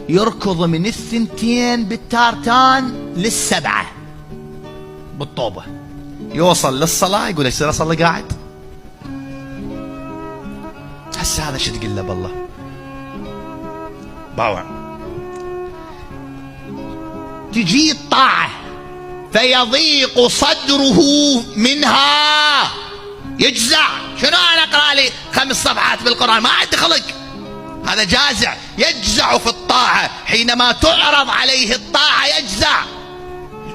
يركض من 2 بالتارتان ل7 بالطوبة، يوصل للصلاة يقول يصير أصلي قاعد. هسه هذا شو تقول له بالله؟ باوع تجي الطاعة فيضيق صدره منها، يجزع. شنو أنا أقرأ لي 5 صفحات بالقرآن ما عندي خلق؟ هذا جازع، يجزع في الطاعة. حينما تعرض عليه الطاعة يجزع.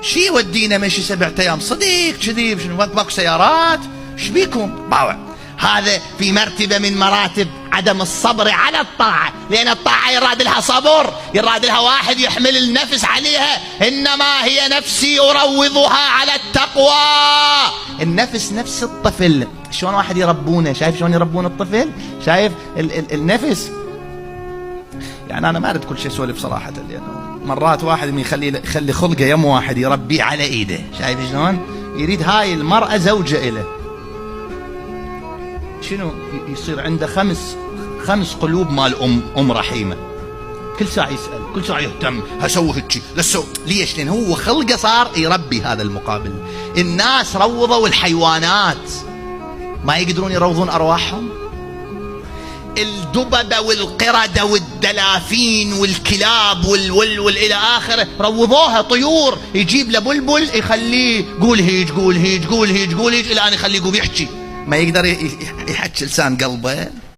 شي ودينا مشي 7 أيام صديق كذي ماكو سيارات، ايش بيكم؟ باوع هذا في مرتبة من مراتب عدم الصبر على الطاعة، لأن الطاعة يراد لها صبر، يراد لها واحد يحمل النفس عليها. إنما هي نفسي أروضها على التقوى. النفس نفس الطفل، شلون واحد يربونه؟ شايف شلون يربون الطفل؟ شايف النفس؟ يعني أنا ما أريد كل شيء سولف صراحة، لأنه مرات واحد من يخلي خلقه يم واحد يربيه على إيده. شايف شلون؟ يريد هاي المرأة زوجة إله، شنو يصير عنده 5 قلوب مال أم رحيمة، كل ساعة يسأل، كل ساعة يهتم، هسوي هيك لسه. ليش؟ لأن هو خلقه صار يربي هذا المقابل. الناس روضوا الحيوانات، ما يقدرون يروضون أرواحهم. الدببة والقردة والدلافين والكلاب والإلى آخره روضوها طيور. يجيب له بلبل يخليه قول هيج قول هيج قول هيج قول هيج، الآن يخليه يقوم يحكي، ما يقدر يحكي لسان قلبه.